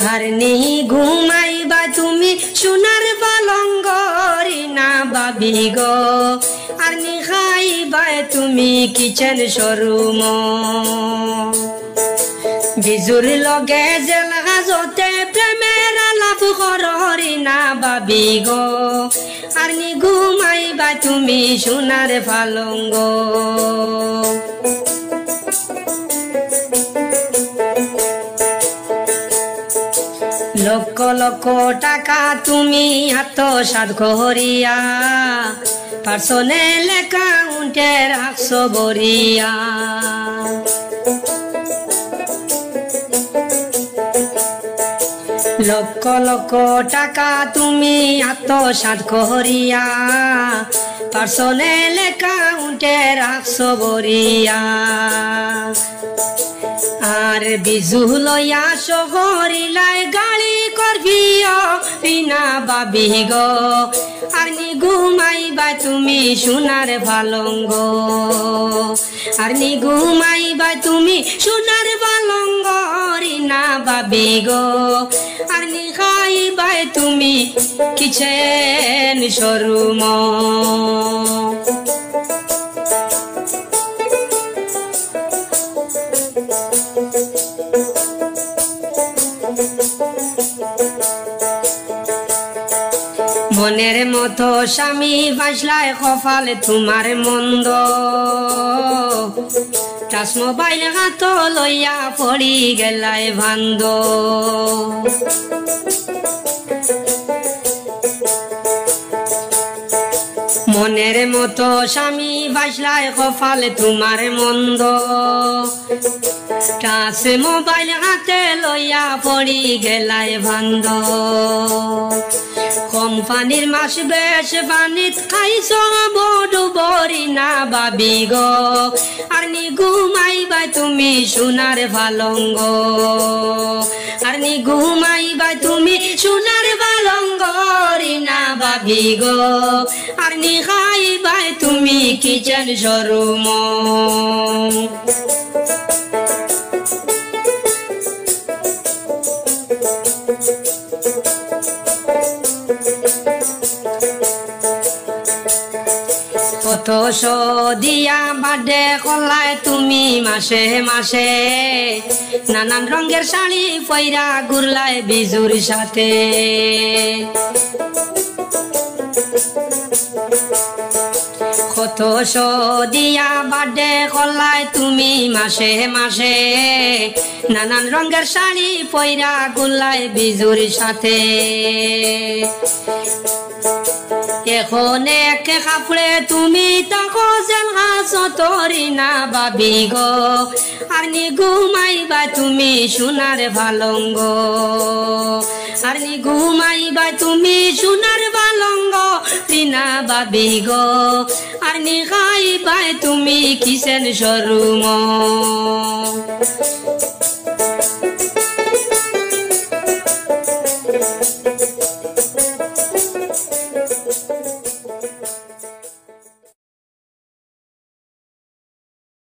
হারনি ঘুমাইবা তুমি সোনার পালঙ্গরি না বাবি গো আরনি খাইবা তুমি কিচেন শোরুম বিজুর লগে জেল হাজতে প্রেমের আলাপ কররি না বাবি গো আরনি ঘুমাইবা তুমি সোনার পালঙ্গ লক্ষ লক্ষ টাকা তুমি আত্মসাৎ করিয়া পার্সোনাল অ্যাকাউন্টে রাখছো বরিয়া লক্ষ লক্ষ টাকা তুমি আত্মসাৎ করিয়া পার্সোনাল অ্যাকাউন্টে রাখছো বরিয়া আর বিজু লইয়া শহরিলাই গাড়ি করবিও বিনা বাবি গো আর নি ঘুমাইবা তুমি সোনার পালঙ্গ আর নি ঘুমাইবা তুমি সোনার পালঙ্গ রিনা বাবি গো আর নি খাইবা তুমি কিচেন শোরুম মনের মতো স্বামী বাজলায় কপালে তোমার মন্দ টাচ মোবাইল হাত লইয়া পড়ি গেলায় ভান্দ মনের মতো স্বামী বাজলায় কপালে তোমার মন্দ টাচ মোবাইল হাতে লইয়া পড়ি গেলায় ভান্দ কোম্পানির মাস বেশ বানিত খাইছ বড় বরি না বাবি গো আর নি ঘুমাইবা তুমি সোনার পালঙ্গ আর নি ঘুমাইবা তুমি সোনার পালঙ্গ রিনা বাবি গো আর নি খাইবা তুমি কিচেন শোরুম কত দিয়া বার্থডে কলাই তুমি মাসে মাসে নানান রঙের শাড়ি পয়রা ঘুরলায় বিজুর সাথে কত দিয়া বার্থডে কলাই তুমি মাসে মাসে নানান রঙের শাড়ি পয়রা ঘুরলায় বিজুর সাথে এখন এক কাপড়ে তুমি তাকো জেল হাসতরি না বাবি গো আর নি ঘুমাইবা তুমি সোনার পালঙ্গ আর নি ঘুমাইবা তুমি সোনার পালঙ্গ রিনা বাবি গো আর নি খাইবা তুমি কিচেন শোরুম